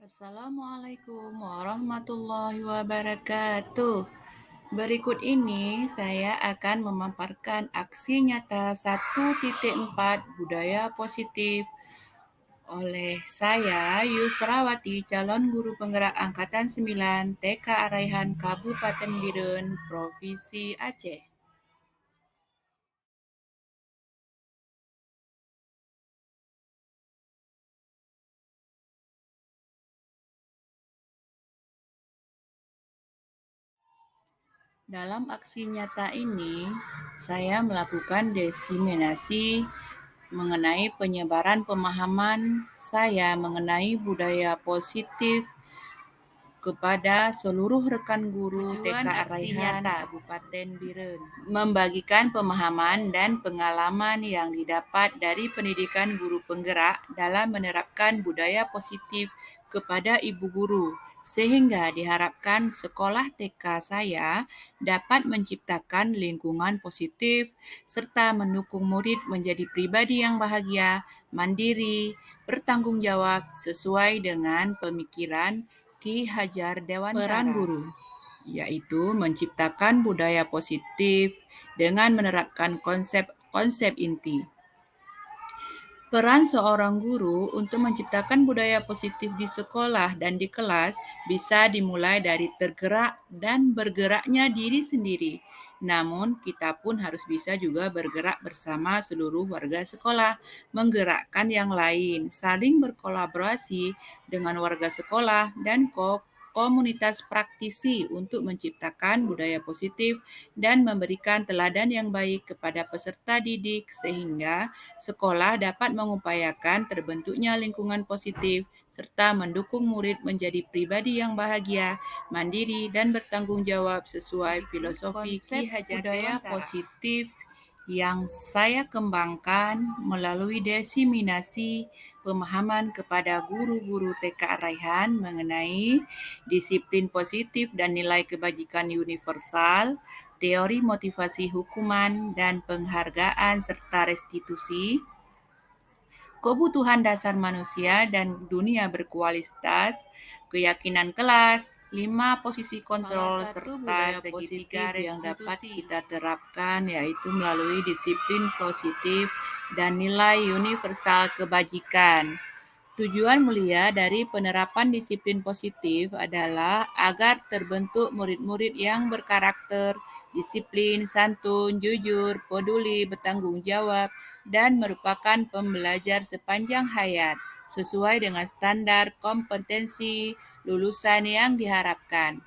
Assalamualaikum warahmatullahi wabarakatuh. Berikut ini saya akan memaparkan aksi nyata 1.4 budaya positif oleh saya Yusrawati, calon guru penggerak angkatan 9 TK Araihan Kabupaten Biren, Provinsi Aceh. Dalam aksi nyata ini, saya melakukan diseminasi mengenai penyebaran pemahaman saya mengenai budaya positif kepada seluruh rekan guru TK Araihan Kabupaten Biren, membagikan pemahaman dan pengalaman yang didapat dari pendidikan guru penggerak dalam menerapkan budaya positif kepada ibu guru, sehingga diharapkan sekolah TK saya dapat menciptakan lingkungan positif serta mendukung murid menjadi pribadi yang bahagia, mandiri, bertanggung jawab sesuai dengan pemikiran Ki Hajar Dewantara. Peran guru yaitu menciptakan budaya positif dengan menerapkan konsep-konsep inti. Peran seorang guru untuk menciptakan budaya positif di sekolah dan di kelas bisa dimulai dari tergerak dan bergeraknya diri sendiri. Namun, kita pun harus bisa juga bergerak bersama seluruh warga sekolah, menggerakkan yang lain, saling berkolaborasi dengan warga sekolah dan komunitas praktisi untuk menciptakan budaya positif dan memberikan teladan yang baik kepada peserta didik sehingga sekolah dapat mengupayakan terbentuknya lingkungan positif serta mendukung murid menjadi pribadi yang bahagia, mandiri, dan bertanggung jawab sesuai filosofi Ki Hajar Dewantara. Budaya positif yang saya kembangkan melalui diseminasi pemahaman kepada guru-guru TK Araihan mengenai disiplin positif dan nilai kebajikan universal, teori motivasi hukuman dan penghargaan serta restitusi, kebutuhan dasar manusia dan dunia berkualitas, keyakinan kelas, 5 posisi kontrol serta segitiga yang dapat kita terapkan yaitu melalui disiplin positif dan nilai universal kebajikan. Tujuan mulia dari penerapan disiplin positif adalah agar terbentuk murid-murid yang berkarakter, disiplin, santun, jujur, peduli, bertanggung jawab, dan merupakan pembelajar sepanjang hayat, sesuai dengan standar kompetensi lulusan yang diharapkan.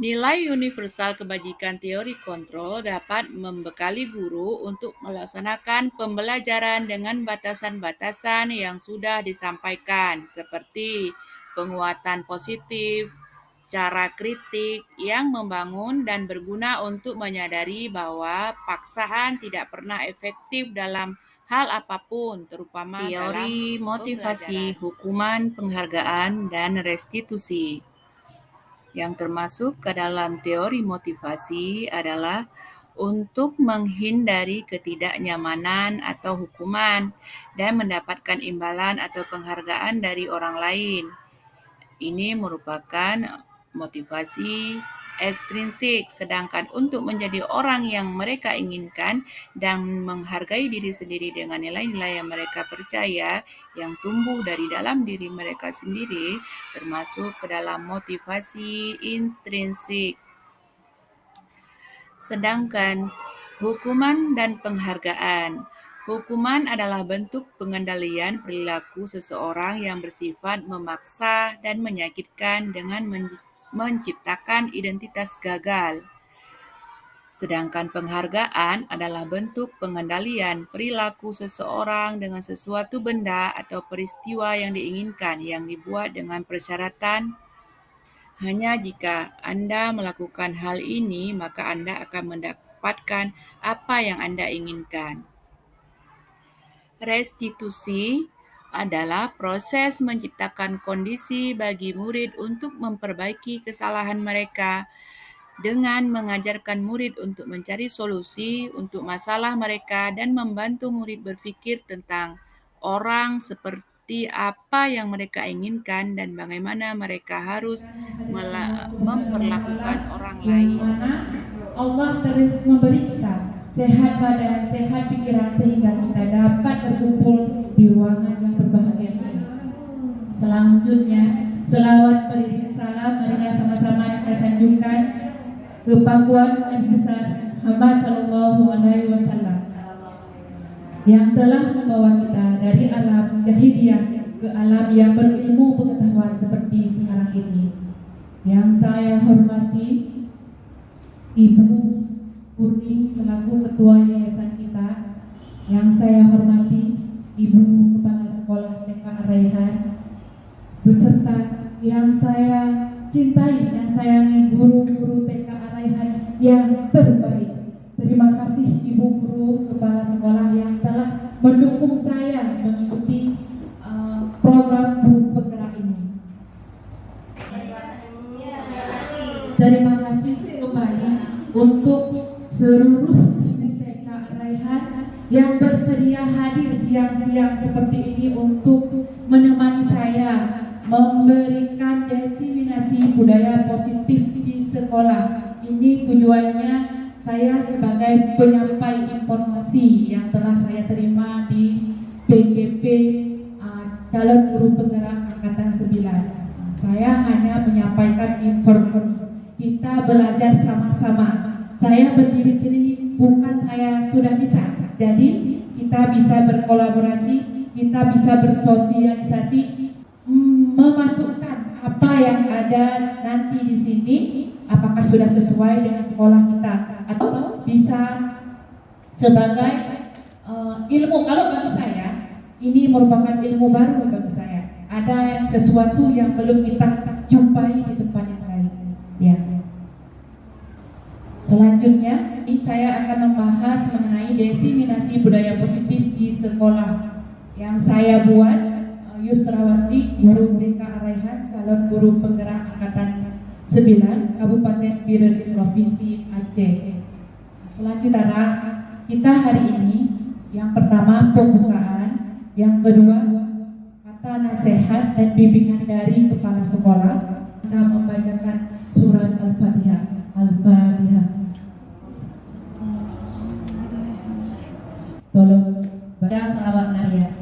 Nilai universal kebajikan teori kontrol dapat membekali guru untuk melaksanakan pembelajaran dengan batasan-batasan yang sudah disampaikan, seperti penguatan positif, cara kritik yang membangun dan berguna untuk menyadari bahwa paksaan tidak pernah efektif dalam hal apapun, terutama teori motivasi, hukuman, penghargaan, dan restitusi. Yang termasuk ke dalam teori motivasi adalah untuk menghindari ketidaknyamanan atau hukuman dan mendapatkan imbalan atau penghargaan dari orang lain. Ini merupakan motivasi ekstrinsik, sedangkan untuk menjadi orang yang mereka inginkan dan menghargai diri sendiri dengan nilai-nilai yang mereka percaya yang tumbuh dari dalam diri mereka sendiri termasuk ke dalam motivasi intrinsik. Sedangkan hukuman dan penghargaan. Hukuman adalah bentuk pengendalian perilaku seseorang yang bersifat memaksa dan menyakitkan dengan menciptakan identitas gagal. Sedangkan penghargaan adalah bentuk pengendalian perilaku seseorang dengan sesuatu benda atau peristiwa yang diinginkan yang dibuat dengan persyaratan. Hanya jika Anda melakukan hal ini, maka Anda akan mendapatkan apa yang Anda inginkan. Restitusi adalah proses menciptakan kondisi bagi murid untuk memperbaiki kesalahan mereka dengan mengajarkan murid untuk mencari solusi untuk masalah mereka dan membantu murid berpikir tentang orang seperti mengerti apa yang mereka inginkan dan bagaimana mereka harus memperlakukan orang yang lain. mana Allah telah memberi kita sehat badan, sehat pikiran sehingga kita dapat berkumpul di ruangan yang berbahagia ini. Selanjutnya, selawat beriring salam marilah sama-sama kita sanjungkan ke pangkuan Nabi besar Muhammad Sallallahu Alaihi Wasallam yang telah membawa kita dari alam jahiliyah ke alam yang berilmu pengetahuan seperti sekarang ini. Yang saya hormati Ibu Kurni selaku ketua yayasan kita, yang saya hormati Ibu Kepala Sekolah TK Raihan, beserta yang saya cintai, yang sayangi guru-guru TK Raihan yang terbaik. Terima kasih Ibu Guru Kepala Sekolah yang telah mendukung saya mengikuti program Guru Penggerak ini. Terima kasih kembali untuk seluruh ibu TK Raihan yang bersedia hadir siang-siang seperti ini untuk menemani saya memberikan diseminasi budaya positif di sekolah. Ini tujuannya saya sebagai penyampai informasi yang telah saya terima di PGP calon guru penggerak angkatan 9. Saya hanya menyampaikan informasi. Kita belajar sama-sama. Saya berdiri sini bukan saya sudah bisa. Jadi kita bisa berkolaborasi, kita bisa bersosialisasi, memasukkan apa yang ada nanti di sini, apakah sudah sesuai dengan sekolah kita atau bisa sebagai ilmu. Kalau bagi saya ini merupakan ilmu baru bagi saya. Ada sesuatu yang belum kita jumpai di tempat yang lain. Ya. Selanjutnya, saya akan membahas mengenai diseminasi budaya positif di sekolah yang saya buat. Yusrawati, guru BK Raihan, calon guru penggerak angkatan 9 Kabupaten Biren Provinsi Aceh. Selanjutnya kita hari ini yang pertama pembukaan, yang kedua kata nasihat dan bimbingan dari kepala sekolah. Kita membacakan surat Al-Fatihah. Al-Fatihah. Tolong baca selawat Maria.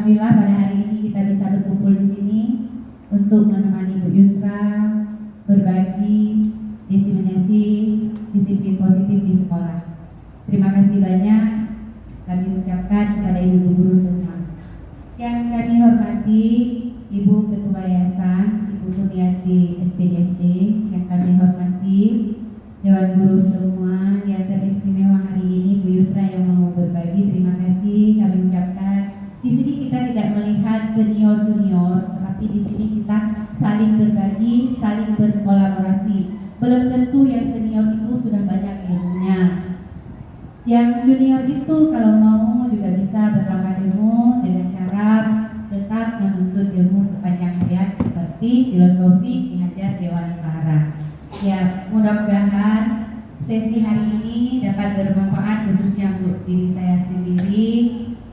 Alhamdulillah pada hari ini kita bisa berkumpul di sini untuk menemani Bu Yusra berbagi diseminasi disiplin positif di sekolah. Terima kasih banyak kami ucapkan kepada ibu guru semua. Yang kami hormati Ibu Ketua Yayasan, Ibu Tumiati SPDSD, yang kami hormati Dewan Guru semua yang teristimewa hari ini, Bu Yusra yang mau berbagi, terima kasih kami ucapkan. Di sini kita tidak melihat senior junior, tetapi di sini kita saling berbagi, saling berkolaborasi. Belum tentu yang senior itu sudah banyak ilmunya. Yang junior itu kalau mau juga bisa bertambah ilmu dengan cara tetap menuntut ilmu sepanjang hayat seperti filosofi Ki Hajar Dewantara. Ya, mudah-mudahan sesi hari ini dapat bermanfaat khususnya untuk diri saya sendiri,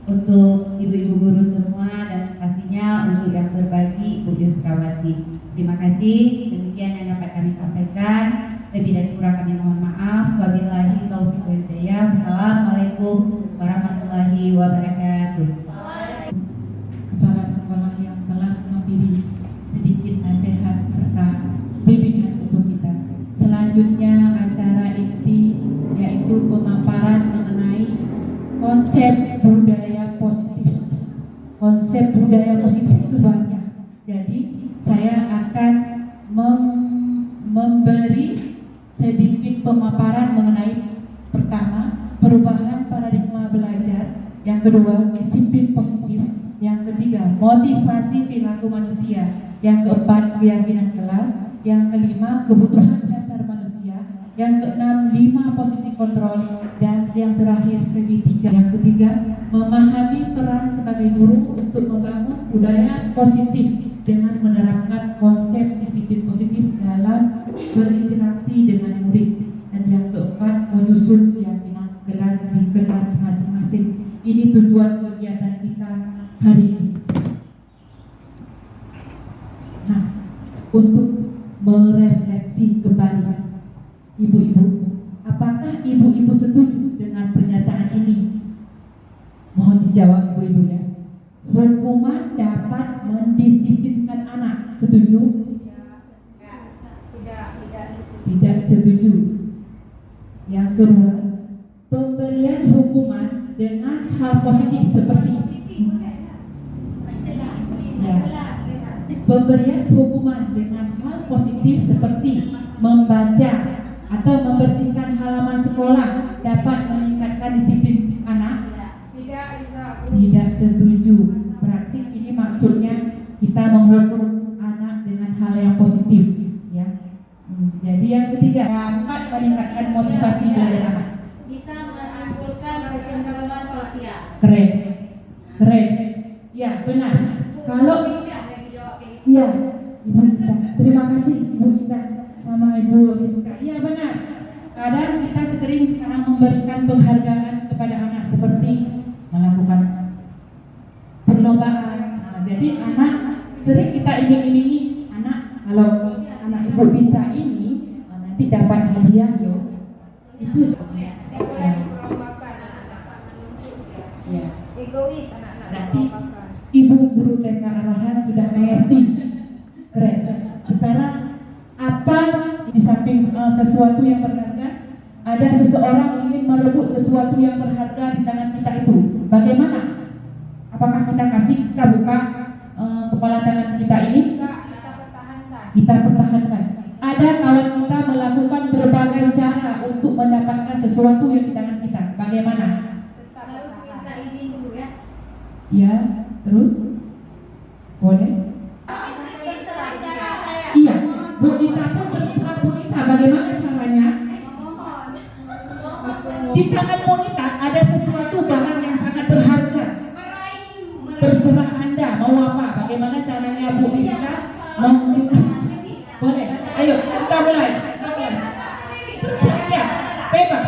untuk ibu-ibu guru semua, dan pastinya untuk yang berbagi Bu Yusrawati. Terima kasih, demikian yang dapat kami sampaikan. Lebih dan kurang kami mohon maaf. Wabillahi taufiq wal hidayah. Wassalamualaikum warahmatullahi wabarakatuh. Kepala sekolah yang telah memberi sedikit nasihat serta bimbingan untuk kita. Selanjutnya acara inti yaitu pemaparan mengenai konsep budaya positif. Konsep budaya positif itu banyak. Jadi saya akan memberi sedikit pemaparan mengenai pertama perubahan paradigma belajar, yang kedua disiplin positif, yang ketiga motivasi perilaku manusia, yang keempat keyakinan kelas, yang kelima kebutuhan dasar manusia, yang keenam 5 posisi kontrol, dan yang terakhir segitiga. Yang ketiga memahami peran sebagai guru untuk membangun budaya positif dengan menerapkan konsep disiplin positif dalam berinteraksi dengan murid, dan yang keempat menyusun keyakinan kelas di kelas masing-masing. Ini tujuan kegiatan kita hari ini. Nah, untuk merefleksi kembali, ibu-ibu, apakah ibu-ibu setuju dengan pernyataan ini? Mohon dijawab ibu-ibu ya. Hukuman dapat mendisiplinkan anak. Setuju? Tidak setuju. Yang kedua, pemberian hukuman dengan hal positif seperti ya, pemberian hukuman dengan hal positif seperti membaca atau membersihkan halaman sekolah dapat meningkatkan disiplin anak. Tidak setuju. Berarti ini maksudnya kita menghukum anak dengan hal yang positif, ya. Jadi yang ketiga dapat meningkatkan motivasi belajar anak. Bisa menimbulkan kecenderungan sosial. Keren, keren. Ya benar. Kalau iya, Ibu Ita. Terima kasih Ibu Ita sama Ibu Rizka. Iya benar. Kadang kita sering sekarang memberikan penghargaan kepada anak seperti melakukan perlombaan. Nah, jadi anak sering kita iming-imingi anak, kalau anak ibu bisa ini nanti dapat hadiah loh. Itu ya. Ya. Egois anak-anak. Berarti ibu guru TK Arahan sudah mengerti. Keren. Sekarang apa di samping sesuatu yang berharga, ada seseorang ingin merebut sesuatu yang berharga di tangan kita itu. Bagaimana? Apakah kita kasih, kita buka kepala tangan kita ini? Kita pertahankan. Ada kawan kita melakukan berbagai cara untuk mendapatkan sesuatu yang di tangan kita. Bagaimana? Harus minta izin dulu ya. Ya, terus? Boleh? Iya, Bu Dita pun terserah Bu Dita. Bagaimana caranya? Di tangan Bu Dita ada sesuatu barang yang sangat berharga. Terserah Anda mau apa. Bagaimana caranya Bu Rizka menunjukkan? Boleh. Ayo kita mulai. Terserah ya. Bebas.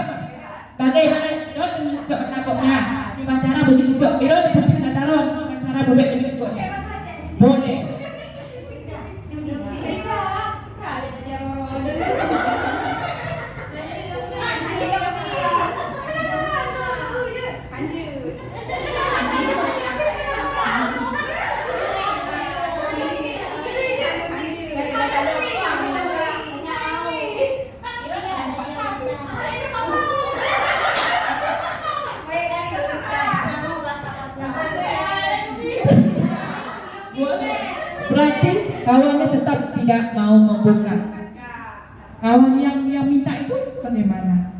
Bagaimana? Tunjuk nakoknya. Gimana cara begitu tunjuk? Itu bercanda talon. Gimana cara bebek begitu? Boleh. kawannya tetap tidak mau membuka. Kawan yang minta itu bagaimana?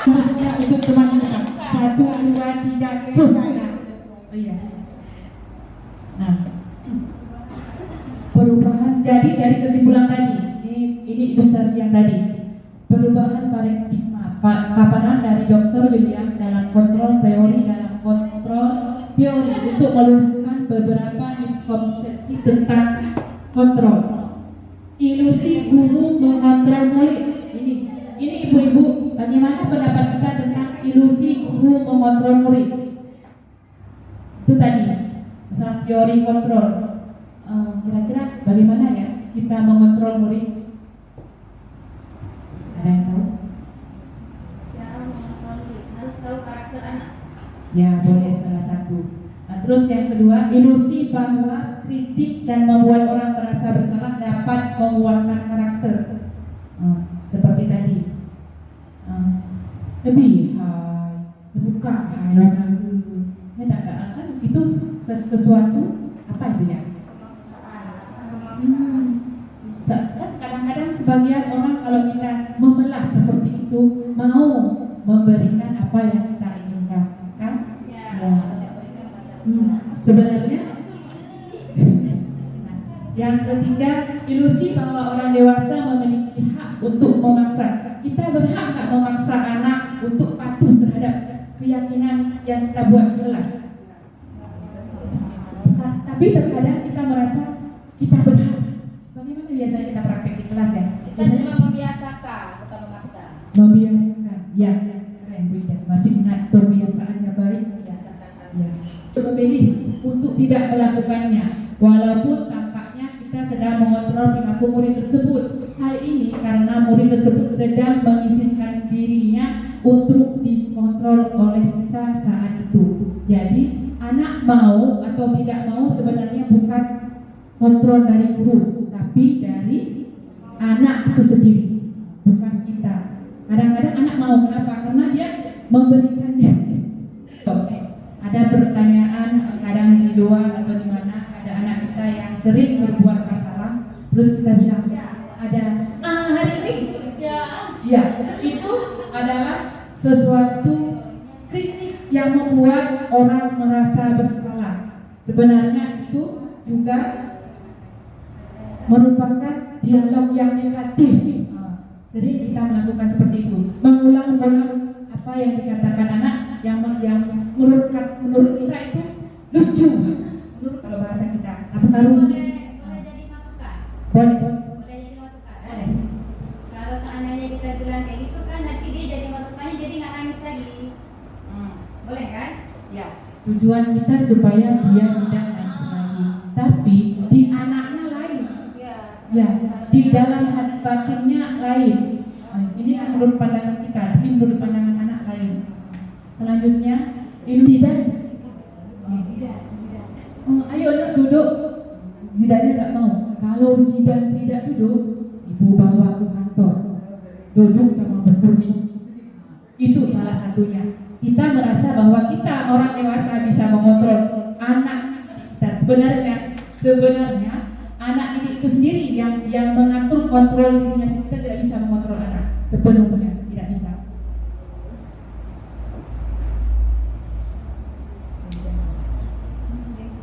Maksudnya untuk teman-teman 1, 2, 3 terus saja. Oh iya. Nah, perubahan jadi dari kesimpulan tadi. Ini ilustrasi yang tadi. Perubahan paradigma paparan dari Dr. William dalam kontrol teori untuk meluruskan beberapa miskonsepsi tentang kontrol. Ilusi guru mengontrol murid. Ini ibu-ibu, bagaimana pendapat kita tentang ilusi guru mengontrol murid? Itu tadi masalah teori kontrol. Kira-kira bagaimana ya kita mengontrol murid? Ada yang tahu? Cara mengontrol harus tahu karakter anak. Ya, boleh salah satu. Nah, terus yang kedua, ilusi bahwa kritik dan membuat orang merasa bersalah dapat menguatkan karakter. Seperti tadi. Lebih hai, buka hai, kan itu sesuatu apa itu ya? Kadang-kadang sebagian orang kalau kita memelas seperti itu mau memberikan apa yang kita inginkan, kan? Ya. Sebenarnya yang ketiga, ilusi bahwa orang dewasa memiliki hak untuk memaksa. Kita berhak nggak memaksa anak untuk patuh terhadap keyakinan yang kita buat jelas. Tapi terkadang kita merasa kita berhak. Bagaimana biasanya kita praktek di kelas ya? Kita cuma membiasakan, bukan memaksa. Membiasakan. Ya, keren Bu Ida. Masih ingat pembiasaannya baik. Membiasakan. Ya. Memilih untuk tidak melakukannya, walaupun tampaknya kita sedang mengontrol perilaku murid tersebut. Hal ini karena murid tersebut sedang mengizinkan dirinya untuk dikontrol oleh kita saat itu. Jadi anak mau atau tidak mau sebenarnya bukan kontrol dari guru, tapi dari anak itu sendiri, bukan kita. Kadang-kadang anak mau, kenapa? Karena dia memberikan dia. Ada pertanyaan kadang di luar atau di mana ada anak kita yang sering berbuat masalah, terus kita bilang ada hari ini ya itu adalah sesuatu kritik yang membuat orang merasa bersalah. Sebenarnya itu juga merupakan dialog yang negatif. Sering kita melakukan seperti itu, mengulang-ulang apa yang dikatakan anak yang menurut kita itu lucu. Menurut kalau bahasa kita apa taruh? Boleh jadi masukan. Boleh. Boleh jadi masukan. Kalau seandainya kita bilang kayak gitu kan nanti dia jadi masukannya jadi nggak nangis lagi. Boleh kan? Ya. Tujuan kita supaya dia tidak nangis lagi. Tapi di anaknya lain. Ya. Ya, di dalam hati batinnya lain. Ini kan menurut pandangan kita, tapi menurut pandangan anak lain. Selanjutnya, Zidan. Ayo nak duduk. Zidannya nggak mau. Kalau Zidan tidak duduk, ibu bawa ke kantor. Duduk sama berkurni. Itu salah satunya. Kita merasa bahwa kita orang dewasa bisa mengontrol anak kita. Sebenarnya anak didik itu sendiri yang mengatur kontrol dirinya. Kita tidak bisa mengontrol anak sepenuhnya, tidak bisa.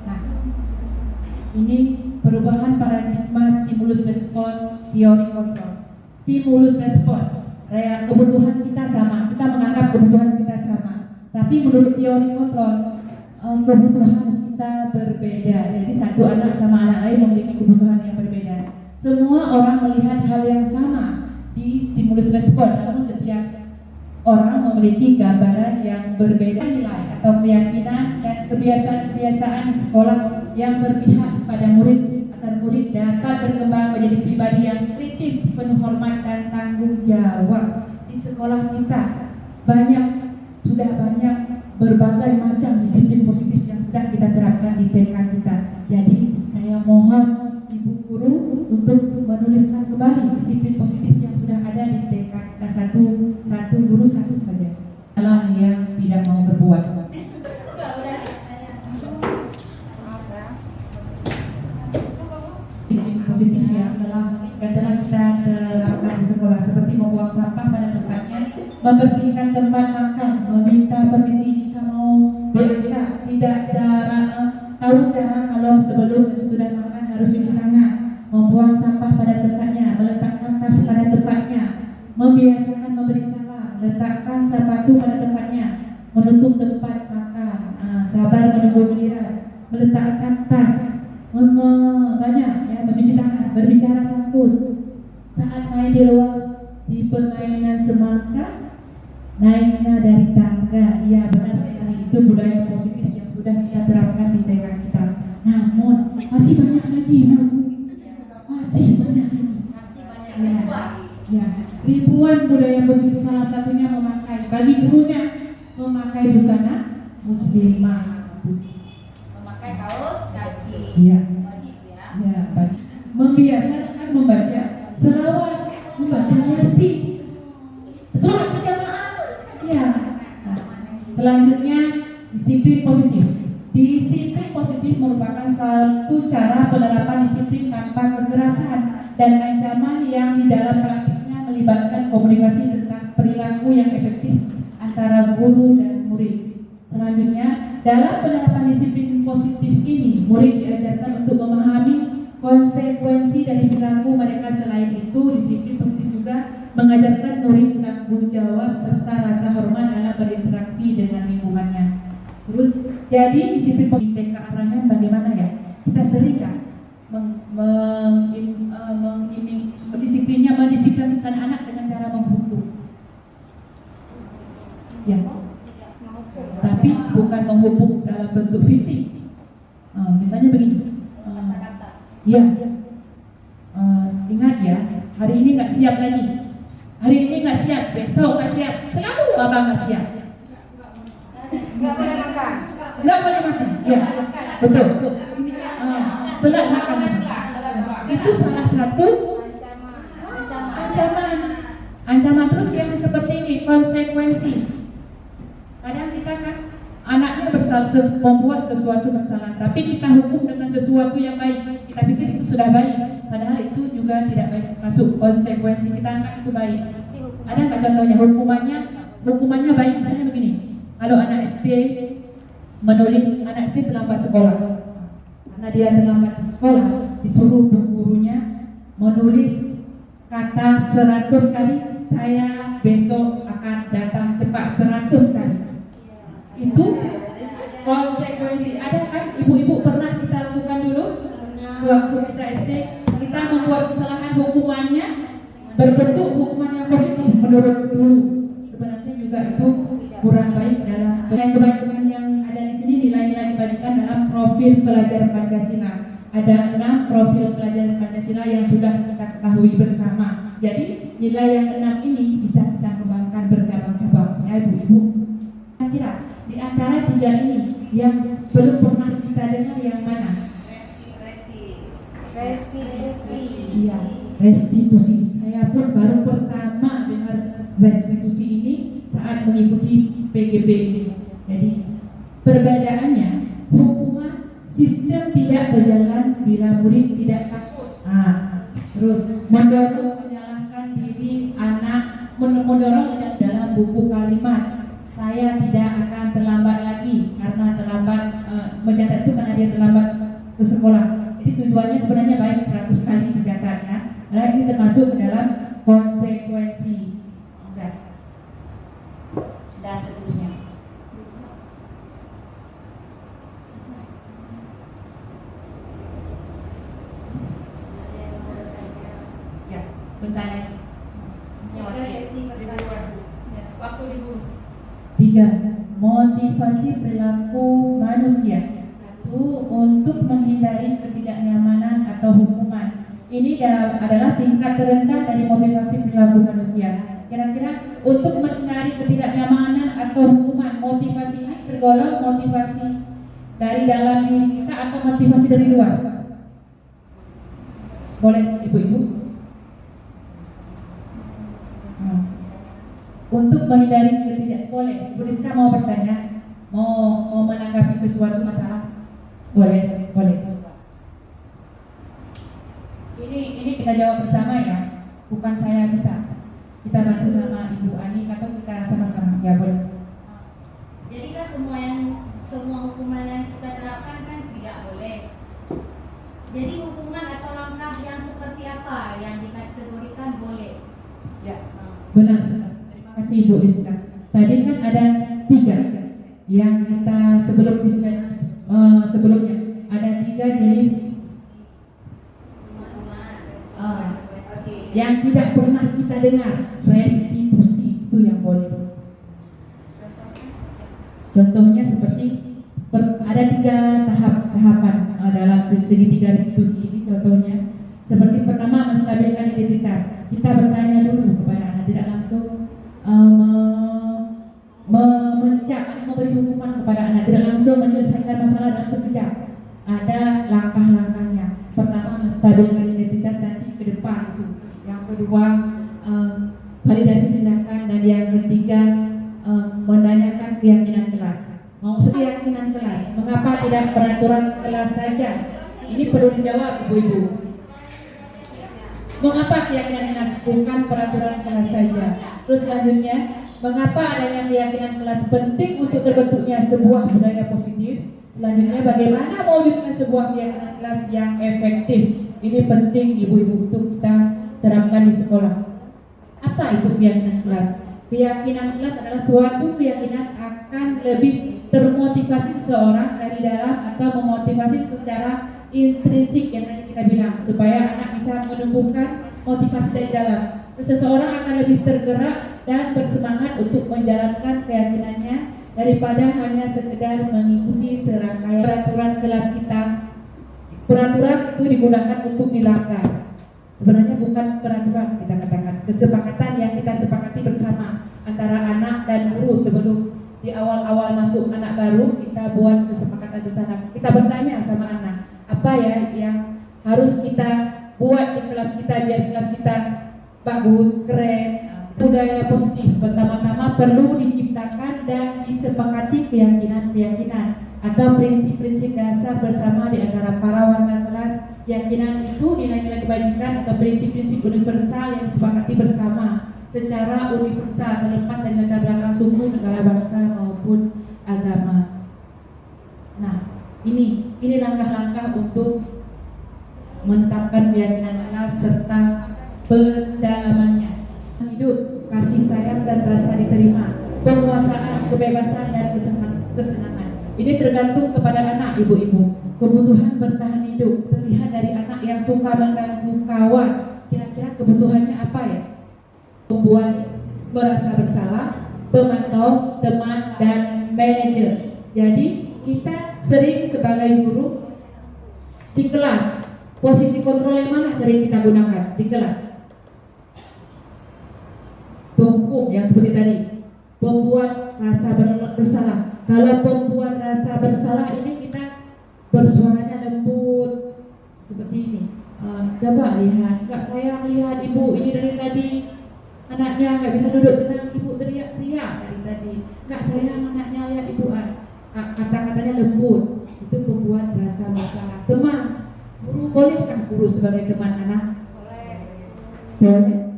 Nah, ini perubahan paradigma stimulus respon teori kontrol. Stimulus respon, kebutuhan kita sama, kita menganggap kebutuhan kita sama. Tapi menurut teori kontrol, kebutuhan kita berbeda. Jadi satu anak sama anak lain memiliki kebutuhan yang berbeda. Semua orang melihat hal yang sama di stimulus respon, namun setiap orang memiliki gambaran yang berbeda nilai atau keyakinan dan kebiasaan-kebiasaan di sekolah yang berpihak pada murid agar murid dapat berkembang menjadi pribadi yang kritis, penuh hormat dan tanggung jawab. Di sekolah kita sudah banyak berbagai macam disiplin positif yang sudah kita terapkan di TK kita. Jadi saya mohon Ibu Guru untuk menuliskan kembali disiplin positif yang sudah ada di TK kita, satu guru satu saja. Salah yang tidak mau berbuat. membersihkan tempat makan, meminta permisi jika mau BAK, tidak tahu cara kalau sebelum dan sesudah makan harus cuci tangan, membuang sampah pada tempatnya, meletakkan tas pada tempatnya, membiasakan memberi salam, letakkan sepatu pada tempatnya, menutup tempat makan, sabar menunggu giliran, meletakkan tas, banyak ya, mencuci tangan, berbicara santun saat main di luar, di permainan semangka, naiknya dari tangga. Iya benar sekali, itu budaya positif yang sudah kita terapkan di TK kita. Namun masih banyak lagi, Bu. Masih banyak lagi. Masih banyak Ya, ribuan budaya positif, salah satunya memakai, bagi gurunya memakai busana muslimah. memakai kaos kaki. Iya. Wajib ya. Ya, bagi membiasakan membaca selawat, membaca yasin, sholat berjamaah. Ya. Nah, selanjutnya disiplin positif. Disiplin positif merupakan satu cara penerapan disiplin tanpa kekerasan dan ancaman yang di dalam praktiknya melibatkan komunikasi tentang perilaku yang efektif antara guru dan murid. Selanjutnya, dalam penerapan disiplin positif ini, murid diajarkan untuk memahami konsekuensi dari perilaku mereka. Selain itu, disiplin positif juga mengajarkan murid tanggung jawab serta rasa hormat dalam berinteraksi dengan lingkungannya. Terus, jadi disiplin positif ke arahnya bagaimana ya? Kita sering kan mendisiplinkan anak dengan cara menghukum. Ya, tapi bukan menghukum dalam bentuk fisik. Misalnya begini, ya, ingat ya, hari ini nggak siap lagi, hari ini nggak siap, besok nggak siap, selalu abang nggak siap. Nggak boleh makan. Nggak boleh makan, ya, betul. Telat makan, itu salah satu ancaman. Terus yang seperti ini, konsekuensi. Kadang kita kan anaknya membuat sesuatu bersalah, tapi kita hukum dengan sesuatu yang baik. Kita pikir itu sudah baik, padahal itu juga tidak baik. Masuk konsekuensi, kita anggap itu baik. Ada nggak contohnya hukumannya baik? Misalnya begini, kalau anak SD menulis, anak SD terlambat sekolah, karena dia terlambat di sekolah, disuruh bu gurunya menulis kata 100 kali, saya besok akan datang cepat 100 kali. Itu konsekuensi. Ada kan ibu-ibu pernah kita lakukan dulu sewaktu kita SD, kita membuat kesalahan, hukumannya berbentuk hukuman yang positif menurut guru. Sebenarnya juga itu kurang baik dalam kebaikan yang ada di sini. Nilai-nilai dibagikan dalam profil pelajar Pancasila. Ada 6 profil pelajar Pancasila yang sudah kita ketahui bersama. Jadi nilai yang 6 ini bisa kita kembangkan bercabang-cabang ya ibu-ibu. Kira-kira di antara 3 ini yang belum pernah kita dengar yang mana? Restitusi. Iya, restitusi. Saya pun baru pertama dengar restitusi ini saat mengikuti PGB ini. Jadi perbedaannya, hukuman sistem tidak berjalan bila murid tidak takut. Terus mendorong menyalahkan diri anak, mendorong dalam buku kalimat, saya tidak akan terlambat lagi karena terlambat mencatat itu karena dia terlambat ke sekolah. Jadi tujuannya sebenarnya baik, 100 kali dicatatnya, karena ini termasuk ke dalam konsekuensi dan seterusnya. Ya, bentar lagi. Waktu libur. 3. Motivasi perilaku manusia. 1. Untuk menghindari ketidaknyamanan atau hukuman. Ini adalah tingkat terendah dari motivasi perilaku manusia. Kira-kira untuk menghindari ketidaknyamanan atau hukuman, motivasi ini tergolong motivasi dari dalam diri kita atau motivasi dari luar? Boleh ibu-ibu? Untuk menghindari boleh. Bu Rizka mau bertanya, mau menanggapi sesuatu masalah? Boleh. Ini kita jawab bersama ya, bukan saya bisa. Kita bantu sama Ibu Ani atau kita semua hukuman yang kita terapkan kan tidak boleh. Jadi hukuman atau langkah yang seperti apa yang dikategorikan boleh? Ya, benar sekali. Terima kasih Ibu Iska. Tadi kan ada 3 yang kita sebelumnya ada 3 jenis yang tidak pernah kita dengar. Restitusi itu yang boleh. Contohnya seperti ada 3 tahapan dalam segi 3 restitusi ini. Contohnya seperti pertama, menstabilkan identitas. Kita bertanya dulu kepada anak, tidak langsung memberi hukuman kepada anak, tidak langsung menyelesaikan masalah dalam sekejap. Ada langkah-langkahnya. Pertama, menstabilkan identitas, nanti ke depan itu. Yang kedua, validasi tindakan, dan yang ketiga, menanyakan keyakinan kelas. Maksud keyakinan kelas, mengapa tidak peraturan kelas saja? Ini perlu dijawab Ibu-ibu. Mengapa keyakinan kelas bukan peraturan kelas saja? Terus selanjutnya, mengapa adanya keyakinan kelas penting untuk terbentuknya sebuah budaya positif? Selanjutnya, bagaimana mewujudkan sebuah keyakinan kelas yang efektif? Ini penting Ibu-ibu untuk kita terapkan di sekolah. Apa itu keyakinan kelas? Keyakinan kelas adalah suatu keyakinan akan lebih termotivasi seseorang dari dalam atau memotivasi secara intrinsik yang tadi kita bilang, supaya anak bisa menumbuhkan motivasi dari dalam. Seseorang akan lebih tergerak dan bersemangat untuk menjalankan keyakinannya daripada hanya sekedar mengikuti serangkaian peraturan kelas kita. Peraturan itu digunakan untuk dilanggar. Sebenarnya bukan peraturan, kita katakan kesepakatan yang kita sepakati bersama antara anak dan guru. Sebelum di awal-awal masuk anak baru, kita buat kesepakatan bersama. Kita bertanya sama anak, apa ya yang harus kita buat di kelas kita biar kelas kita bagus, keren. Budaya positif pertama-tama perlu diciptakan dan disepakati keyakinan-keyakinan atau prinsip-prinsip dasar bersama di antara para warga kelas. Keyakinan itu nilai-nilai kebajikan atau prinsip-prinsip universal yang disepakati bersama secara universal, terlepas dari latar belakang suku, negara, bangsa maupun agama. Nah, ini langkah-langkah untuk menetapkan keyakinan kelas serta pendalamannya. Hidup, kasih sayang dan rasa diterima, penguasaan, kebebasan dan kesenangan. Ini tergantung kepada anak, ibu-ibu. Kebutuhan bertahan hidup terlihat dari anak yang suka mengganggu kawan. Kira-kira kebutuhannya apa ya? Membuat merasa bersalah, pemantau, teman, dan manajer. Jadi kita sering sebagai guru di kelas, posisi kontrol yang mana sering kita gunakan di kelas? Penghukum yang seperti tadi, pembuat rasa bersalah. Kalau pembuat rasa bersalah ini kita bersuaranya lembut seperti ini. Coba lihat, Kak sayang lihat ibu ini dari tadi anaknya nggak bisa duduk tenang, ibu teriak-teriak dari tadi. Kak sayang anaknya lihat ibu, kata-katanya lembut. Itu pembuat rasa bersalah. Teman, guru bolehkah guru sebagai teman anak? Boleh.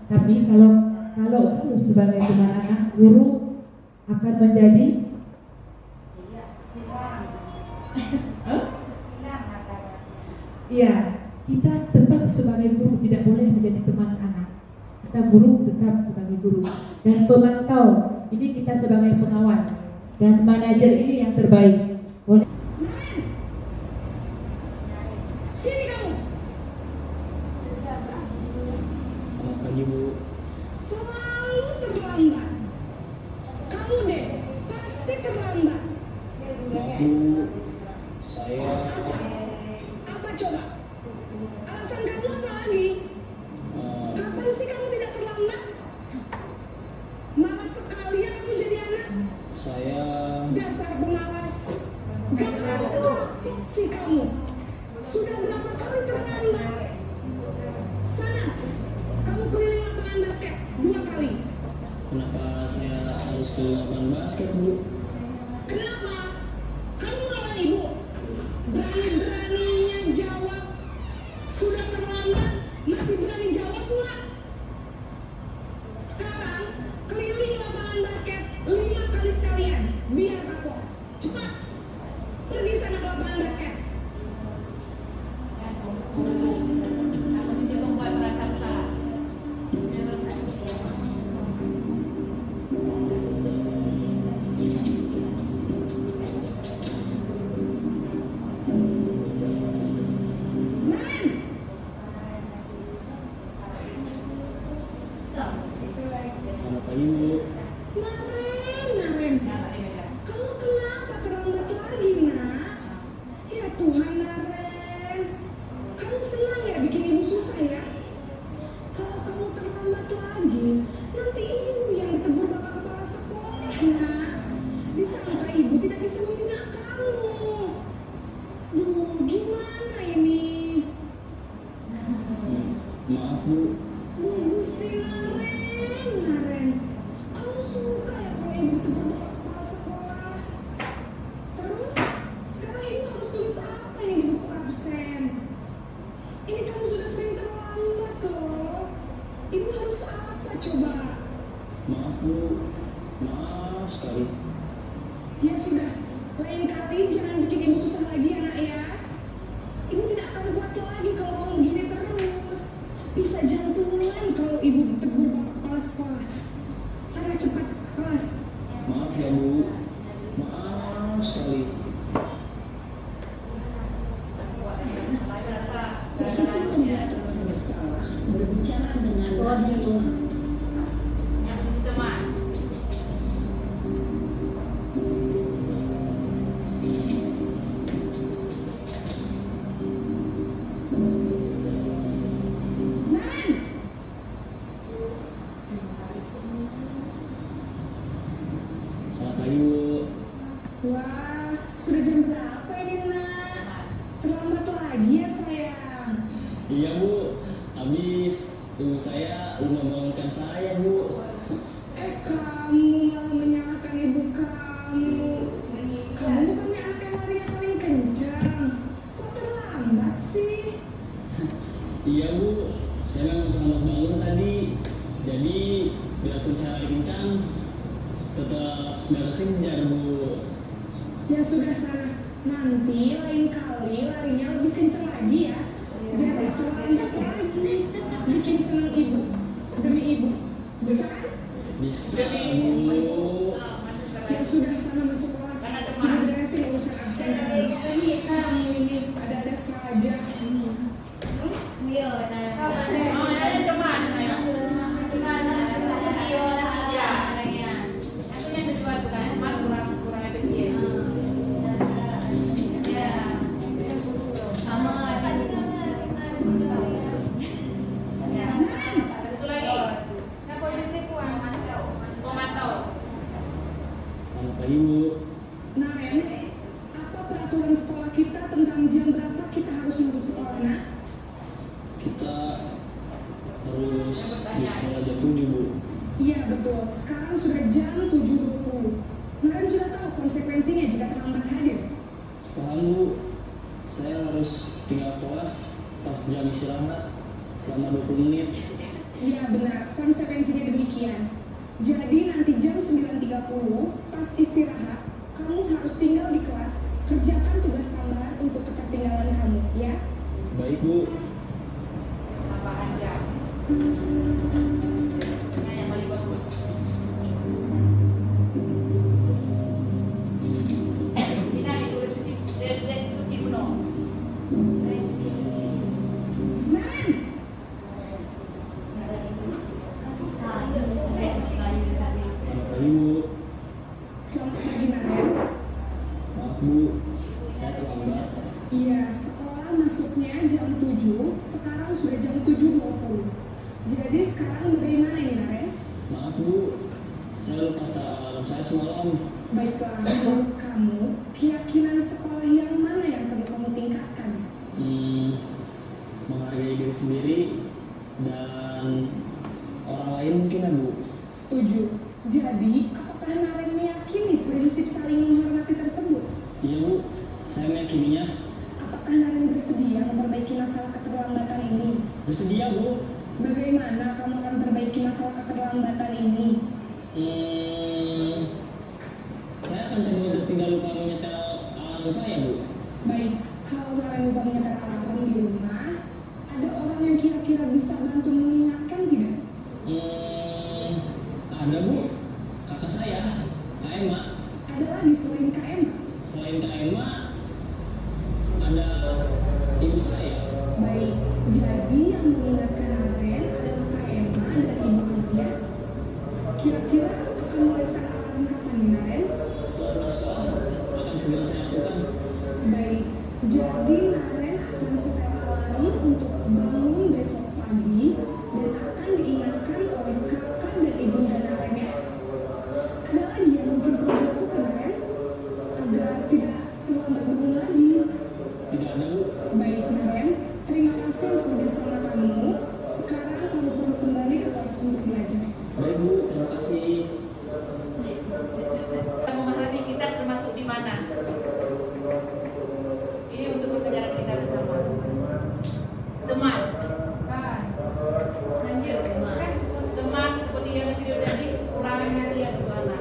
Tapi kalau guru sebagai teman anak, guru akan menjadi iya, kita tetap sebagai guru tidak boleh menjadi teman anak. Kita guru tetap sebagai guru dan pemantau. Ini kita sebagai pengawas dan manajer ini yang terbaik. Boleh. Sini kamu. Selamat pagi Bu. Selalu terlambat. Kamu deh pasti terlambat. Bu, saya Apa coba? Alasan kamu apa lagi? Kapan sih kamu tidak terlambat? Malas sekali ya kamu jadi anak. saya Dasar pemalas. Gak kapok sih kamu. Sudah berapa kali terlambat? Sana, kamu keliling lapangan basket 2 kali. kenapa saya harus ke lapangan basket Bu? Kenapa? Kamu lawan ibu. Berani-beraninya jawab. Sudah terlambat, masih berani jawab pula. Sekarang keliling lapangan basket 5 kali sekalian. kalian biar kapok. Cepat pergi sana ke lapangan basket. Naren, Selamat pagi Bu. Naren, kamu kenapa terlambat lagi, nak? Ya Tuhan, Naren. Kamu senang ya bikin ibu susah ya? Kalau kamu terlambat lagi, nanti ibu yang ditegur bapak kepala sekolah, nak. Disangka ibu tidak bisa membina kamu. Duh, gimana ini? Maaf Bu. Gusti Naren, kamu suka ya kalau ibu tegur bapak kepala sekolah? Terus, sekarang ibu harus tulis apa ini di buku absen? Ini kamu sudah sering terlambat loh. Ibu harus apa coba? Maaf Bu. Maaf sekali. Ya sudah, lain kali jangan bikin ibu susah lagi ya, nak ya. Ibu tidak akan kuat lagi kalau kamu gini terus. Bisa jantungan kalau ibu ditegur bapak kepala sekolah. Sana cepat ke kelas. Maaf ya Bu. Maaf sekali. Posisi pembuat rasa bersalah berbicara dengan nada lemah. Naren, Selamat pagi Bu. wah, sudah jam berapa ini, nak? Terlambat lagi ya, sayang. Iya Bu. Habis ibu saya lupa membangunkan saya Bu. Kamu malah menyalahkan ibu kamu. Kamu bukannya anak yang larinya paling kencang. Kok terlambat sih? Iya Bu. Saya memang terlambat bangun tadi. Jadi biarpun saya lari kencang, tetap nggak kekejar Bu. Ya sudah sana. Nanti lain kali larinya lebih kencang lagi ya. Biar gak terlambat lagi. Bikin senang ibu. Demi ibu. Bisa kan? Bisa Bu. Ya sudah sana masuk kelas. Ibu beresin urusan absen kamu ini ada-ada saja. Selamat pagi Bu. Naren, apa peraturan sekolah kita tentang jam berapa kita harus masuk sekolah, nak? Kita harus di sekolah jam 7 Bu. Iya betul, sekarang sudah jam 7.20. Naren sudah tahu konsekuensinya jika terlambat hadir. Paham Bu. Saya harus tinggal kelas pas jam istirahat selama 20 menit. Iya benar, konsekuensinya demikian. Jadi nanti jam 9.30 pas istirahat, kamu harus tinggal di kelas, kerjakan tugas tambahan untuk ketertinggalan kamu, ya? Baik Bu. Naren, Selamat pagi Bu. selamat pagi Naren. Maaf Bu, saya terlambat. Iya, sekolah masuknya jam 7, sekarang sudah jam 7.20. Jadi sekarang bagaimana ini, Naren? Maaf Bu, saya lupa start alarm saya semalam. Baiklah, menurut kamu, keyakinan sekolah yang mana yang perlu kamu tingkatkan? Menghargai diri sendiri dan orang lain mungkin ya Bu. Setuju. Jadi, apakah Naren meyakini prinsip saling menghormati tersebut? Iya Bu, saya meyakininya. Apakah Naren bersedia memperbaiki masalah keterlambatan ini? Bersedia Bu. Bagaimana kamu akan perbaiki masalah keterlambatan ini? Saya akan coba untuk tidak lupa menyetel alarm saya, Bu. Baik, kalau Naren lupa menyetel alarm di rumah, ada orang yang kira-kira bisa bantu mengingatkan tidak? Ada, Bu. Kakak saya, Kak Emma. Ada lagi selain Kak Emma? Selain Kak Emma, ada ibu saya. Baik, jadi yang mengingatkan Naren adalah Kak Emma dan Ibu Alia. Kira-kira akan mulai start alarm kapan nih Naren? Setelah pulang sekolah, akan segera saya lakukan. Baik, jadi Naren akan setel alarm untuk bangun besok pagi dan akan diingatkan oleh kakak dan ibunda Naren ya. Ada lagi yang mungkin perlu dilakukan Naren? Agar tidak terlambat bangun lagi. Tidak ada, Bu. Baik Naren, terima kasih untuk bersama kamu. Sekarang kamu perlu kembali ke kelas untuk belajar. Baik, Bu. Terima kasih. Memahami kita termasuk di mana? Ini untuk pembelajaran kita bersama. Teman, Kan. Lanjut. Kan. teman seperti yang video tadi kurangnya lihat di mana?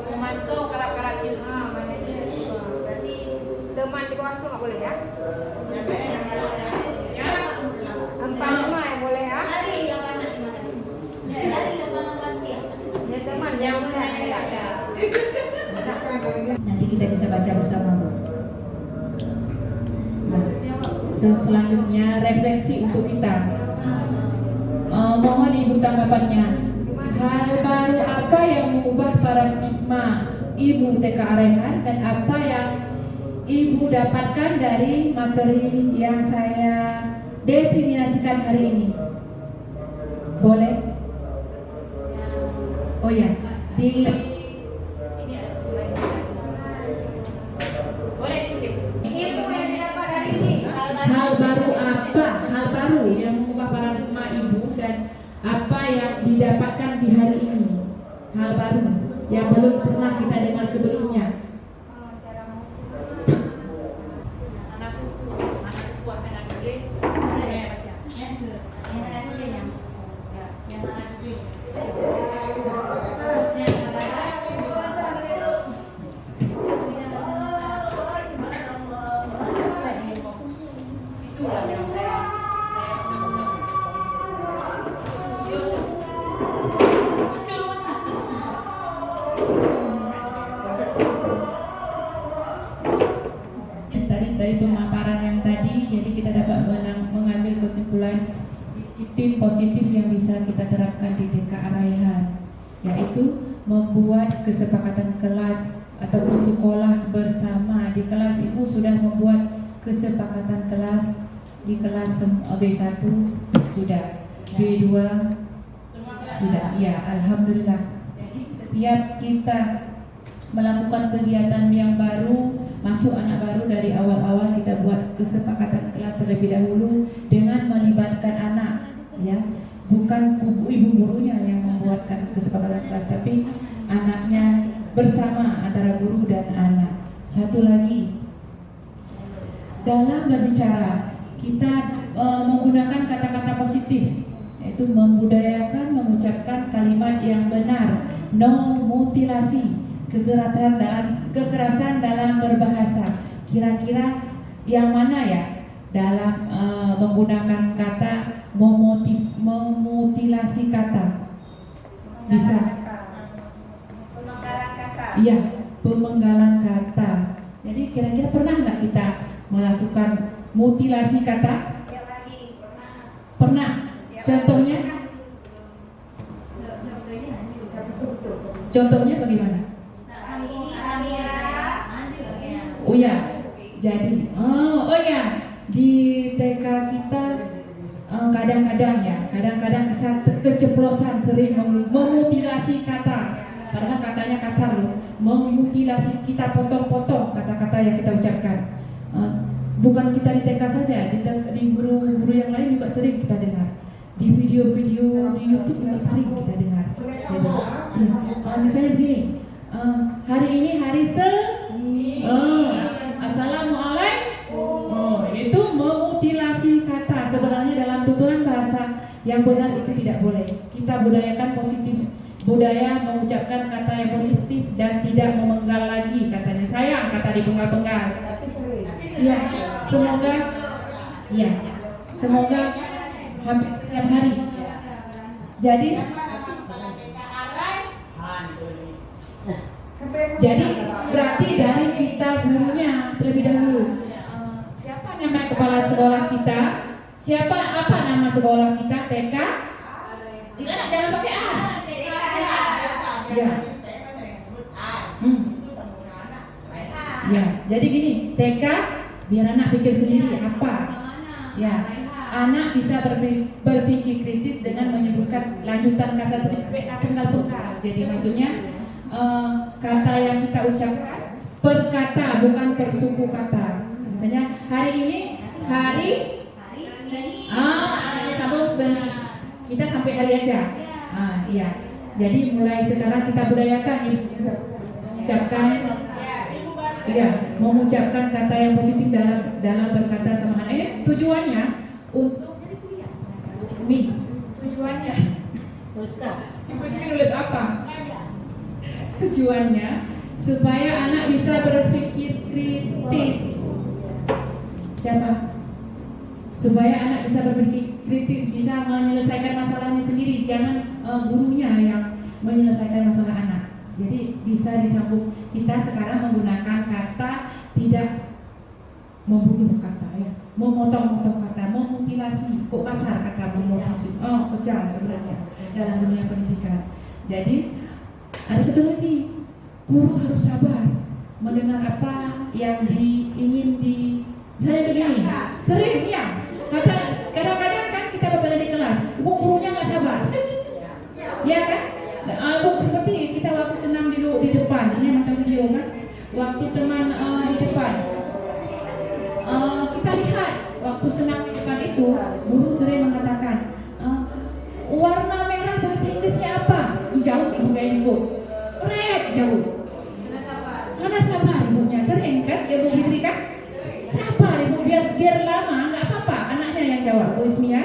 Memantau kerap-kerap cinta. Mana dia dua. Berarti teman di bawah tu nggak boleh ya? Ya, 4-5 yang boleh ya? Ya teman yang boleh. Nanti kita bisa baca bersama, Bu. Nah, selanjutnya refleksi untuk kita. Mohon Ibu tanggapannya. Hal baru apa yang mengubah paradigma Ibu TK Rehan dan apa yang Ibu dapatkan dari materi yang saya diseminasikan hari ini? Boleh? Oh ya, di ini ada mulai. Boleh ditulis. Ilmu yang didapat dari ini. hal baru apa? Hal baru yang mengubah paradigma Ibu dan apa yang didapatkan di hari ini? Hal baru yang belum pernah kita dengar sebelumnya. Anakku, anakku buat anak gede. Itulah yang saya Dari pemaparan yang tadi, jadi kita dapat mengambil kesimpulan disiplin positif yang bisa kita terapkan di TK Raihan, yaitu membuat kesepakatan kelas ataupun sekolah bersama. Di kelas Ibu sudah membuat kesepakatan kelas, di kelas B1 sudah, B2 sudah, ya Alhamdulillah. Jadi setiap kita melakukan kegiatan yang baru, masuk anak baru, dari awal-awal kita buat kesepakatan kelas terlebih dahulu dengan melibatkan anak, ya, bukan ibu gurunya yang membuatkan kesepakatan kelas, tapi anaknya bersama antara guru dan anak. Satu lagi, dalam berbicara kita menggunakan kata-kata positif, yaitu membudayakan mengucapkan kalimat yang benar, no mutilasi, kekerasan dalam berbahasa. Kira-kira yang mana ya dalam menggunakan kata memutilasi kata? Bisa? Iya, pemenggalan kata. Jadi kira-kira pernah nggak kita melakukan mutilasi kata? Pernah. Contohnya? Contohnya bagaimana? Oh ya, jadi oh ya, di TK kita kadang-kadang keceplosan, sering memutilasi kata, padahal katanya kasar loh, memutilasi, kita potong-potong kata-kata yang kita ucapkan. Bukan kita di TK saja, di guru-guru yang lain juga sering kita dengar, di video-video di YouTube juga sering kita dengar. Jadi, misalnya begini, hari ini hari Assalamualaikum. Itu memutilasi kata. Sebenarnya dalam tuturan bahasa yang benar itu tidak boleh. Kita budayakan positif. budaya mengucapkan kata yang positif dan tidak memenggal lagi, katanya sayang kata dipenggal-penggal. Ya, semoga ya, semoga hampir setiap hari. Jadi berarti dari kita gurunya terlebih dahulu. Siapa nama kepala sekolah kita? Siapa apa nama sekolah kita? TK? Jangan pakai A. Ya. Ya, jadi gini, TK biar anak pikir sendiri apa. Ya, anak bisa berpikir kritis dengan menyebutkan lanjutan kata penggal-penggal. Jadi maksudnya kata yang kita ucapkan per kata bukan per suku kata. Misalnya hari ini hari sambung seni. Kita sampai hari aja. Iya. Jadi mulai sekarang kita budayakan mengucapkan mengucapkan kata yang positif dalam berkata sama anak. Ini tujuannya untuk tujuannya. Ibu sini nulis apa? Tujuannya supaya anak bisa berpikir kritis. Siapa? Supaya anak bisa berpikir kritis, bisa menyelesaikan masalahnya sendiri, jangan gurunya yang menyelesaikan masalah anak. Jadi bisa disambung. Kita sekarang menggunakan kata tidak membunuh kata, ya, memotong-motong kata, memutilasi, kok kasar kata memutilasi, kejam sebenarnya dalam dunia pendidikan. Jadi ada satu lagi, guru harus sabar mendengar apa yang ingin misalnya begini, sering ya, kadang-kadang kan kita berbeda di kelas, gurunya nggak sabar, ya kan? Seperti kita waktu senang di depan, ini nonton video kan, waktu teman di depan, kita lihat waktu senang di depan itu, guru sering mengatakan, warna merah bahasa Inggrisnya apa? Jauh ibunya ibu, red jauh. Mana sabar ibunya, sering kan ibu Fitri kan? Sabar ibu, biar lama nggak apa-apa, anaknya yang jawab. Bu Ismia,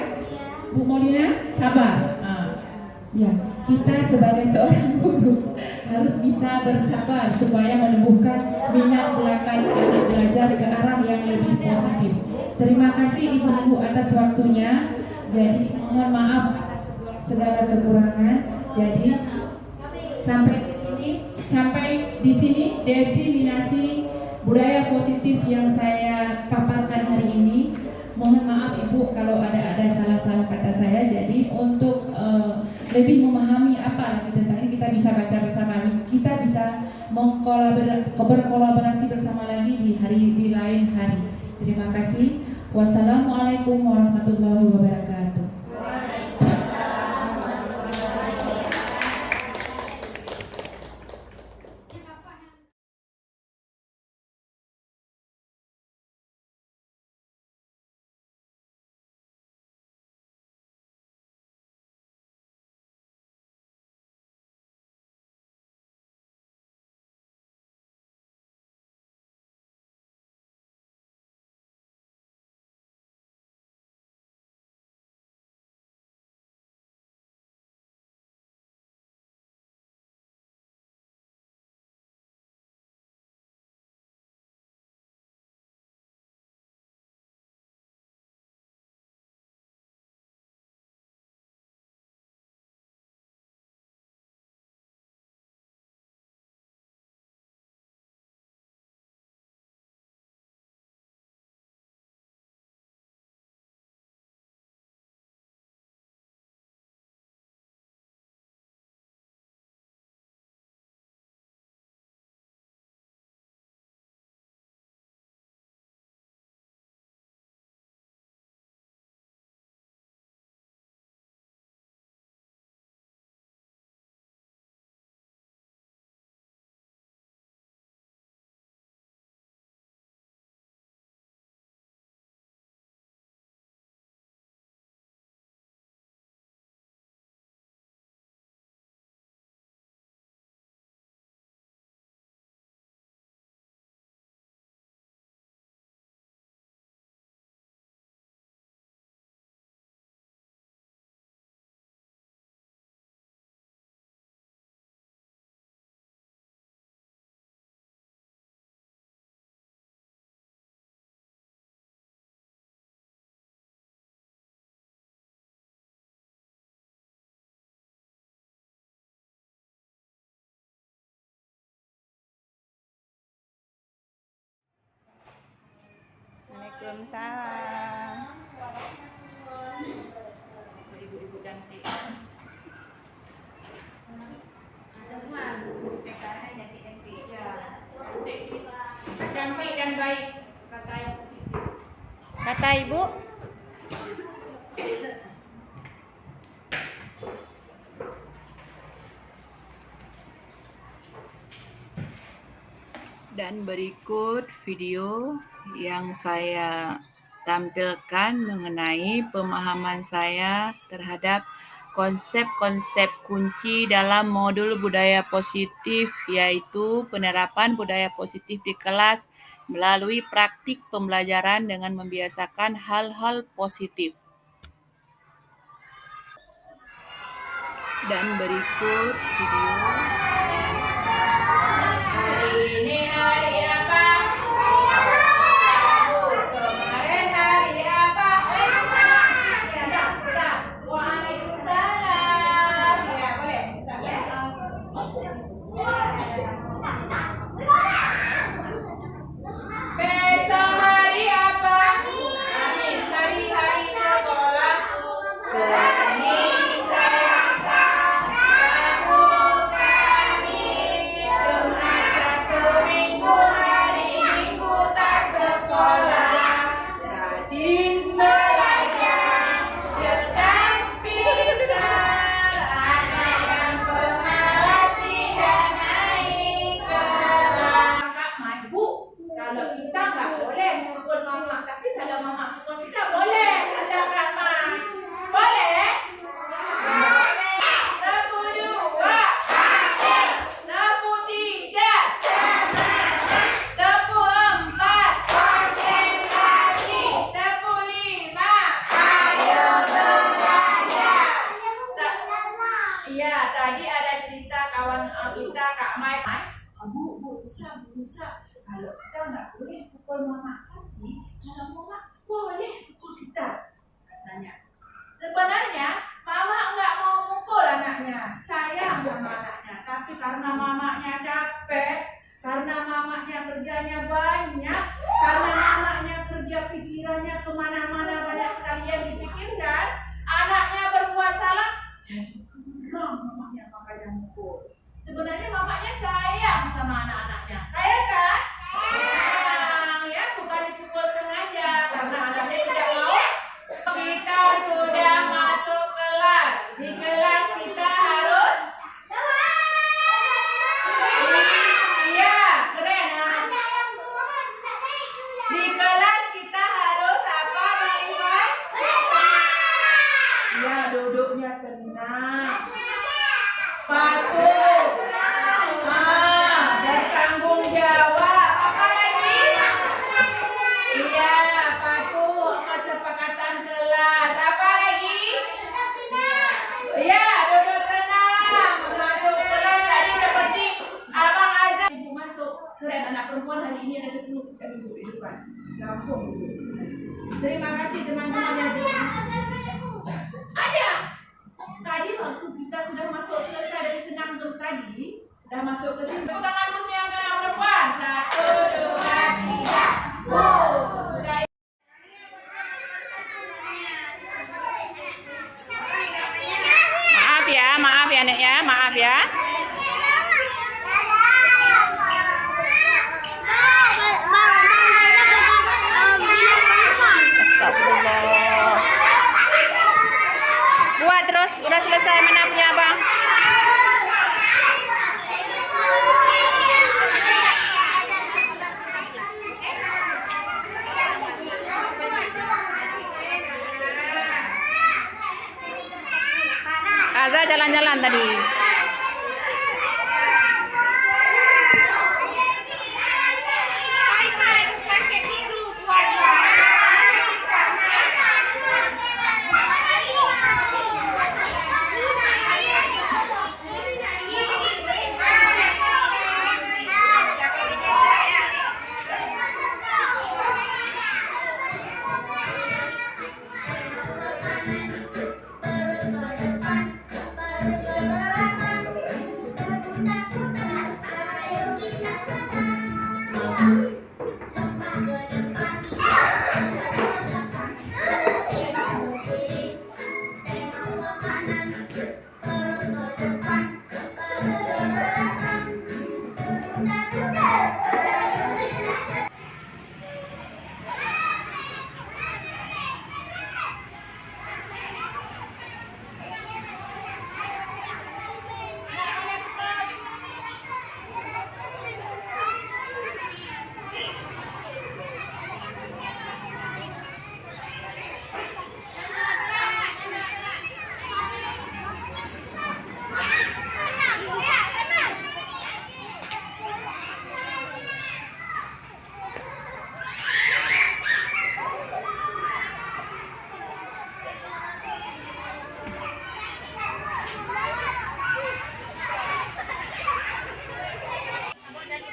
Bu Molina, sabar. Ya, kita sebagai seorang guru harus bisa bersabar supaya menumbuhkan minat belakang anak belajar ke arah yang lebih positif. Terima kasih ibu-ibu atas waktunya. Jadi mohon maaf segala kekurangan. Jadi sampai di sini diseminasi budaya positif yang saya paparkan hari ini. Mohon maaf ibu kalau ada salah-salah kata saya. Jadi untuk lebih memahami apa lagi tentang ini, kita bisa baca bersama, kita bisa berkolaborasi bersama lagi di lain hari. Terima kasih. Wassalamualaikum warahmatullahi wabarakatuh. Waalaikumsalam. Ibu-ibu cantik. Temuan PKN jadi MP. Ya, cantik dan baik, kata yang positif. Kata Ibu. Dan berikut video yang saya tampilkan mengenai pemahaman saya terhadap konsep-konsep kunci dalam modul budaya positif, yaitu penerapan budaya positif di kelas melalui praktik pembelajaran dengan membiasakan hal-hal positif. Dan berikut video. Ini hari apa? Kemarin hari apa? Waalaikumsalam. Ya, boleh. Besok hari apa? Kamis, hari-hari sekolah. Senin, Selasa, Rabu, Kamis, Jumat, Sabtu, Minggu, hari Minggu tak sekolah. Rajin belajar, cerdas pintar, anak yang pemalas tidak naik kelas. Kakak maju, kalau kita nggak boleh mukul mama, tapi kalau mama mukul kita boleh. Ada Kak Mai, boleh? Sapu dua, sapu tiga, sapu empat, konsentrasi, sapu lima, ayo belajar. Iya, tadi ada cerita kawan kita Kak Mai. Bu Isra, kalau kita nggak boleh pukul mama, tapi kalau mama boleh pukul kita, katanya. Sebenarnya mama nggak mau mukul anaknya, sayang sama anaknya, tapi karena mamanya capek, karena mamanya kerjanya banyak, karena mamanya kerja pikirannya kemana-mana banyak sekali yang dipikirkan, anaknya berbuat salah, jadi geram mamanya makanya mukul. Sebenarnya mamanya sayang sama anak-anaknya, sayang kan? Sayang, ya bukan dipukul sengaja karena anaknya tidak mau. Kita sudah masuk kelas. Di kelas kita harus. Iya, keren ya. Di kelas kita harus apa, Bang Iwan? Ya, duduknya tenang. Patuh. Bertanggung jawab. Apa lagi? Iya, patuh kesepakatan kelas. Apa lagi? Iya, duduk tenang. Masuk kelas tadi seperti Abang Azam. Ibu masuk. Keren, anak perempuan hari ini ada 10 kita duduk di depan. Langsung duduk. Terima kasih teman-teman yang ada. Tadi waktu kita sudah masuk selesai dari senam tadi, sudah masuk ke sini. Tepuk tangan bos yang anak perempuan. 1, 2, 3. Sudah. Maaf ya Nek ya, maaf ya. Astagfirullah. Buat terus, udah selesai menapnya Bang. Aza jalan-jalan tadi.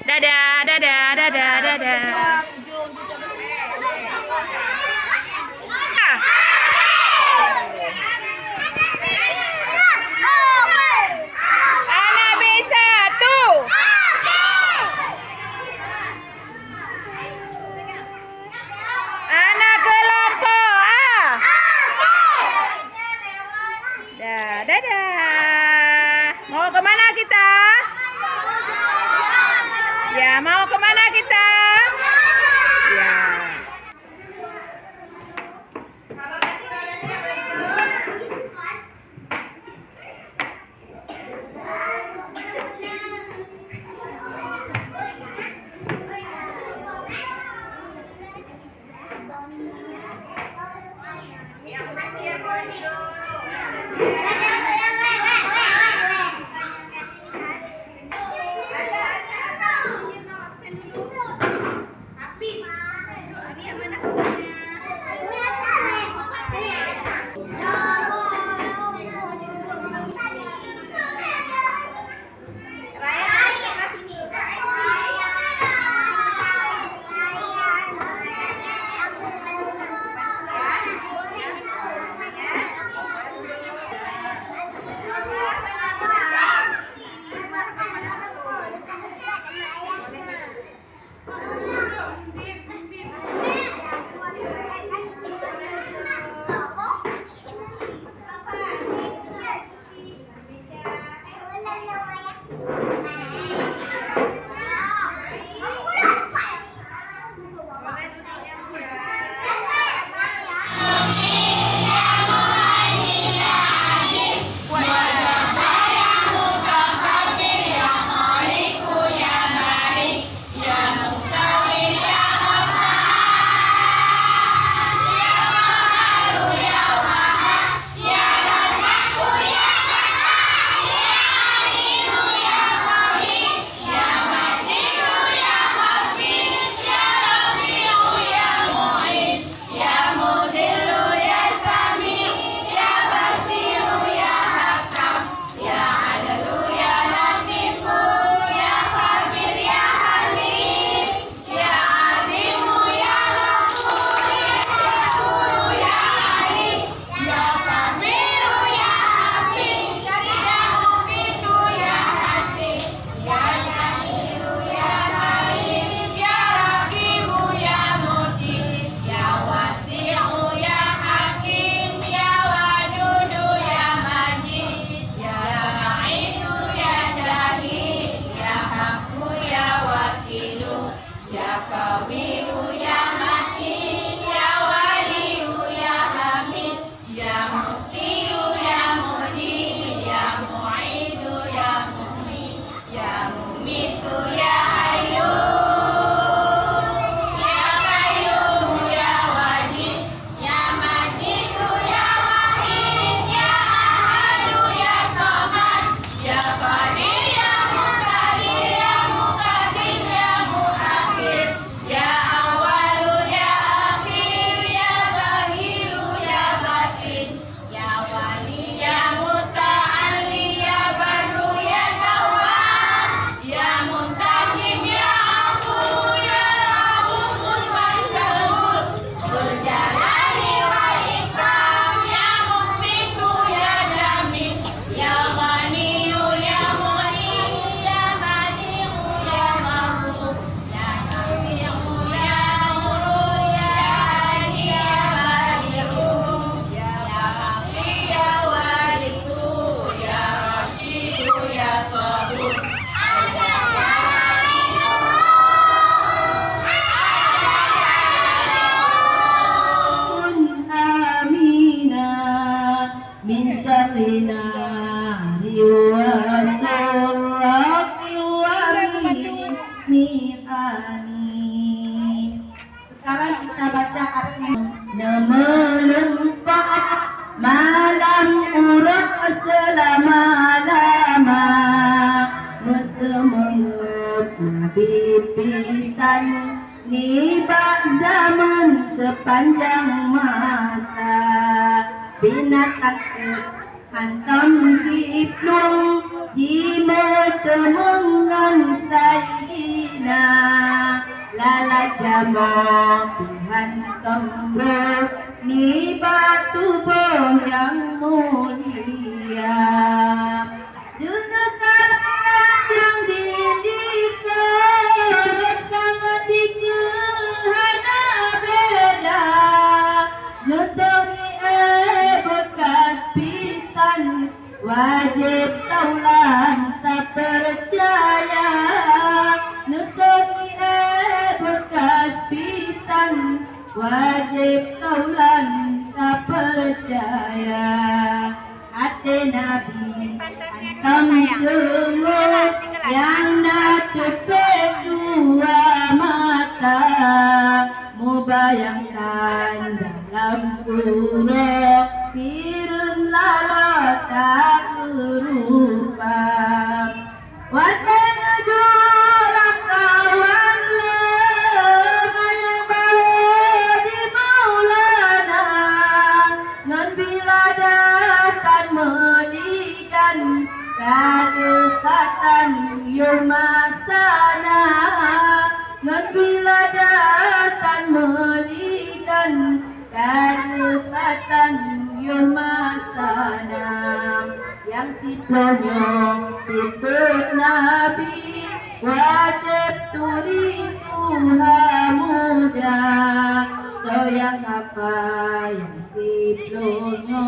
Dadah, dadah, dadah, dadah. Anak B1. Anak kelompok A. Dadah. Mau kemana kita? Ya, mau kemana kita? Ya. Sekarang kita baca arti melempak malam urut selama-lama semangat Nabi pitan nibak zaman sepanjang masa binatang hantam diplong jima temengan sayyidina jamo Tuhan tembok ni batu bom yang mulia. Dunia kalangan yang dilihat sangat dikehana beda. Nuturi bekas pitan wajib taulan tak percaya. Nuturi bekas pitan wajib taulan tak percaya. Hati Nabi antam sungguh yang natutup dua mata. Mu bayangkan dalam pura sirun lala tak berupa. Watan ujula kawan yang bawa di Maulana. Ngan bila datang melikan kadekatan yumasana. Ngan bila datang melikan kadekatan yumasana. Yang siplonya siput Nabi wajib turi Tuhan muda. So yang apa yang siplonya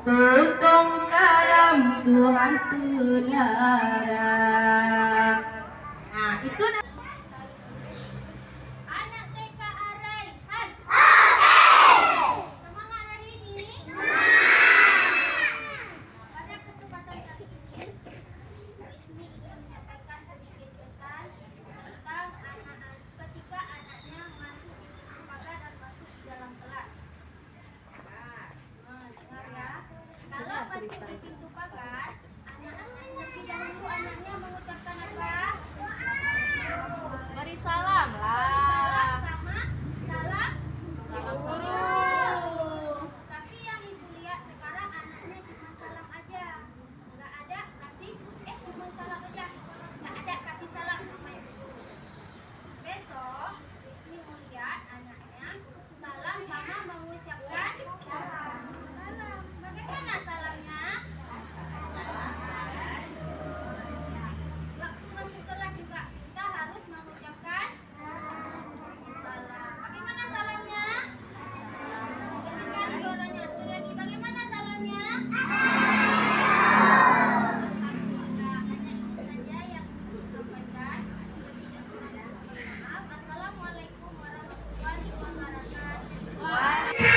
tutung karam Tuhan pelara. Nah itu Anak TK Araihan. Semangat hari ini. Pada kesempatan kali ini, Ismi ingin menyampaikan sedikit pesan tentang ketika anaknya masuk di pintu pagar dan masuk di dalam kelas. Dengar ya. Kalau masuk di pintu pagar, lebih dahulu anaknya mengucapkan apa? Beri salam Salam sama salam Ibu Guru. Tapi yang ibu lihat sekarang anaknya cuma salam aja, nggak ada kasih cuma salam aja, nggak ada kasih salam sama ibu guru. Besok Ismi mau lihat anaknya salam sama mengucapkan salam. Bagaimana salamnya? Waktu masuk kelas juga kita harus mengucapkan salam. Bagaimana salamnya? Dengarkan suaranya sekali lagi. Bagaimana salamnya? Alhamdulillah, hanya itu saja yang saya sampaikan. Maaf. Assalamualaikum warahmatullahi wabarakatuh.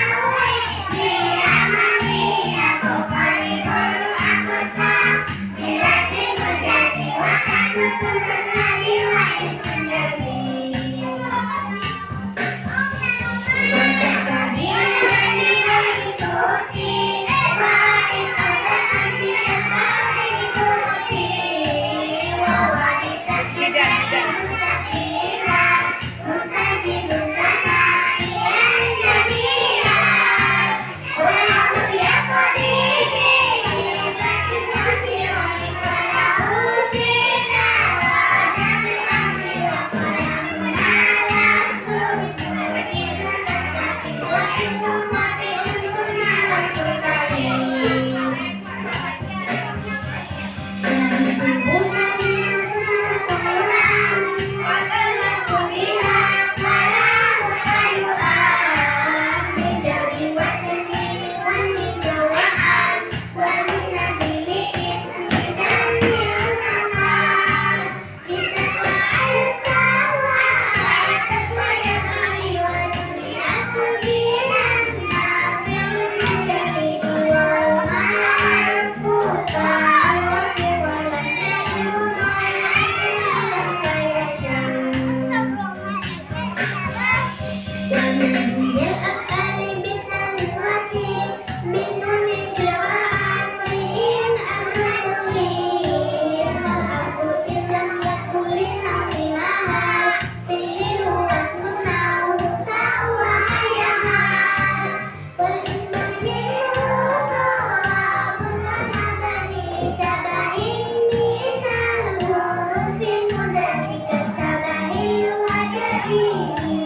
Ini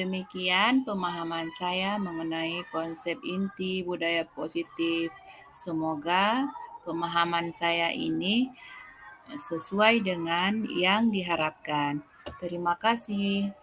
Demikian pemahaman saya mengenai konsep inti budaya positif. Semoga pemahaman saya ini sesuai dengan yang diharapkan. Terima kasih.